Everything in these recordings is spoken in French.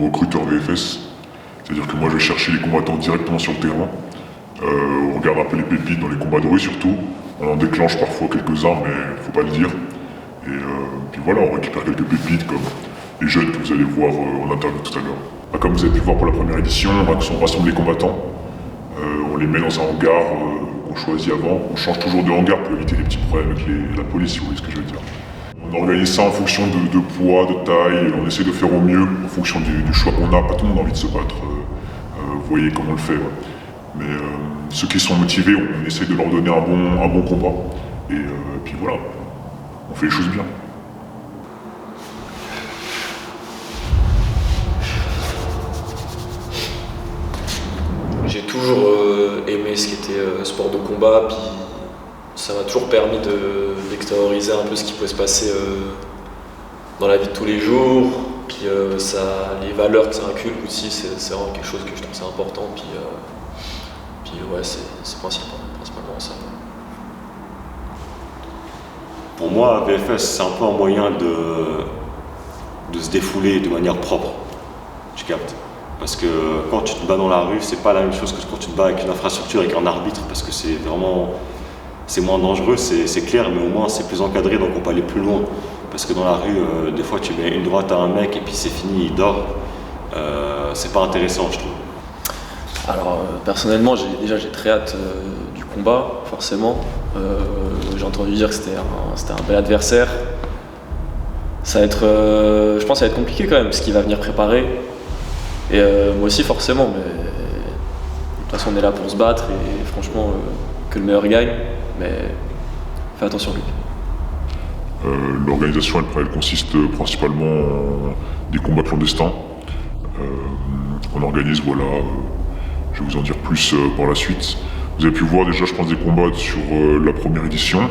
recruteur VFS. C'est-à-dire que moi je vais chercher les combattants directement sur le terrain. On regarde un peu les pépites dans les combats de rue surtout. On en déclenche parfois quelques-uns, mais faut pas le dire. Et puis voilà, on récupère quelques pépites comme les jeunes que vous allez voir en interview tout à l'heure. Comme vous avez pu le voir pour la première édition, on rassemble les combattants. On les met dans un hangar qu'on choisit avant. On change toujours de hangar pour éviter les petits problèmes avec la police, si vous voyez ce que je veux dire. On organise ça en fonction de poids, de taille. On essaie de faire au mieux en fonction du choix qu'on a. Pas tout le monde a envie de se battre. Vous voyez comment on le fait. Ouais. Mais ceux qui sont motivés, on essaie de leur donner un bon combat. Et puis voilà, on fait les choses bien. J'ai toujours aimé ce qui était sport de combat, puis ça m'a toujours permis d'extérioriser un peu ce qui pouvait se passer dans la vie de tous les jours, puis les valeurs que ça inculque aussi, c'est vraiment quelque chose que je trouve c'est important, puis ouais, c'est principalement ça. Pour moi, VFS, c'est un peu un moyen de se défouler de manière propre, tu captes. Parce que quand tu te bats dans la rue, c'est pas la même chose que quand tu te bats avec une infrastructure, avec un arbitre, parce que c'est moins dangereux, c'est clair, mais au moins c'est plus encadré, donc on peut aller plus loin. Parce que dans la rue, des fois tu mets une droite à un mec et puis c'est fini, il dort. C'est pas intéressant, je trouve. Alors personnellement, j'ai très hâte du combat, forcément. J'ai entendu dire que c'était un bel adversaire. Ça va être, je pense que ça va être compliqué quand même, ce qu'il va venir préparer. Et moi aussi forcément, mais de toute façon on est là pour se battre et franchement que le meilleur gagne, mais fais attention lui. L'organisation elle consiste principalement en des combats clandestins. On organise, voilà, je vais vous en dire plus par la suite. Vous avez pu voir déjà je pense des combats sur la première édition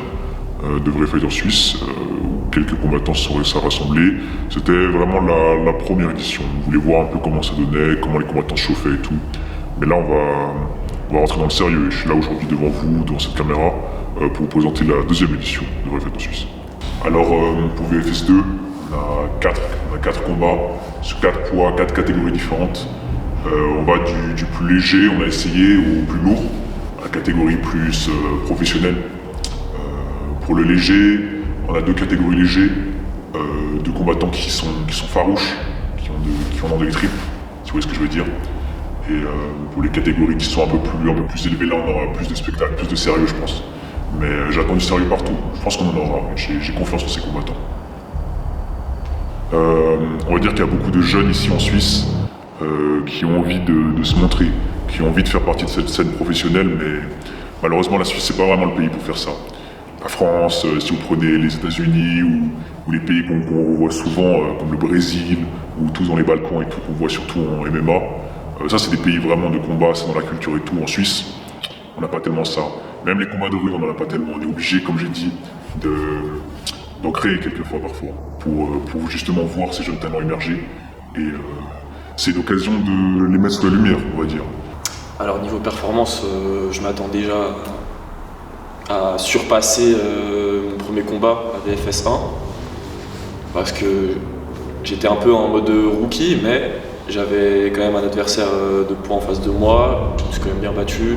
de Vrai Fighter Suisse, où quelques combattants se sont réussis à rassembler. C'était vraiment la première édition. On voulait voir un peu comment ça donnait, comment les combattants se chauffaient et tout. Mais là on va rentrer dans le sérieux. Je suis là aujourd'hui devant vous, devant cette caméra, pour vous présenter la deuxième édition de Vrai Fighter Suisse. Alors pour VFS2, on a 4 combats sur 4 poids, 4 catégories différentes. On va du plus léger, on a essayé, au plus lourd, la catégorie plus professionnelle. Pour le léger, on a 2 catégories légers, de combattants qui sont farouches, qui ont dans des tripes, si vous voyez ce que je veux dire. Et pour les catégories qui sont un peu plus élevées, là on aura plus de spectacles, plus de sérieux je pense. Mais j'attends du sérieux partout, je pense qu'on en aura, j'ai confiance en ces combattants. On va dire qu'il y a beaucoup de jeunes ici en Suisse qui ont envie de se montrer, qui ont envie de faire partie de cette scène professionnelle, mais malheureusement la Suisse c'est pas vraiment le pays pour faire ça. La France, si vous prenez les États-Unis ou les pays qu'on voit souvent, comme le Brésil, ou tous dans les Balkans et tout, qu'on voit surtout en MMA, ça c'est des pays vraiment de combat, c'est dans la culture et tout. En Suisse, on n'a pas tellement ça. Même les combats de rue, on n'en a pas tellement. On est obligé, comme j'ai dit, d'en créer quelquefois parfois, pour justement voir ces jeunes talents émerger. Et c'est l'occasion de les mettre sous la lumière, on va dire. Alors niveau performance, je m'attends déjà à surpasser mon premier combat à VFS 1 parce que j'étais un peu en mode rookie, mais j'avais quand même un adversaire de poids en face de moi, je me suis quand même bien battu.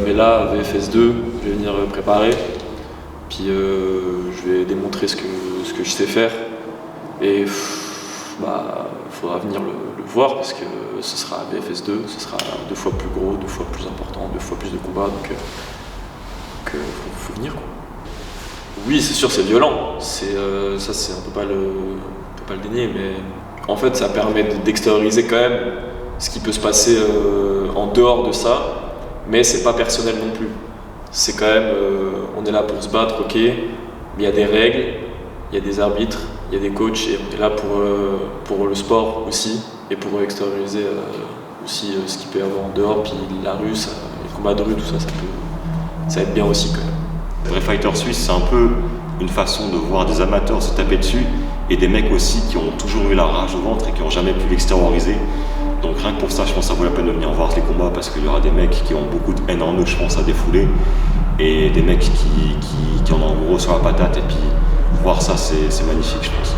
Mais là, à VFS 2, je vais venir préparer, puis je vais démontrer ce que je sais faire. Et faudra venir le voir parce que ce sera à VFS 2, ce sera 2 fois plus gros, 2 fois plus important, 2 fois plus de combats, donc faut venir quoi. Oui, c'est sûr, c'est violent, ça c'est on peut pas le dénier, mais en fait ça permet d'extérioriser quand même ce qui peut se passer en dehors de ça, mais c'est pas personnel non plus. C'est quand même, on est là pour se battre, ok, mais il y a des règles, il y a des arbitres, il y a des coachs et on est là pour le sport aussi et pour extérioriser aussi ce qu'il peut y avoir en dehors, puis la rue, les combats de rue, tout ça, ça aide bien aussi quand même. Vrai Fighter Suisse, c'est un peu une façon de voir des amateurs se taper dessus et des mecs aussi qui ont toujours eu la rage au ventre et qui n'ont jamais pu l'extérioriser. Donc rien que pour ça, je pense que ça vaut la peine de venir voir les combats parce qu'il y aura des mecs qui ont beaucoup de haine en eux, je pense, à défouler et des mecs qui en ont gros sur la patate et puis voir ça, c'est magnifique, je pense.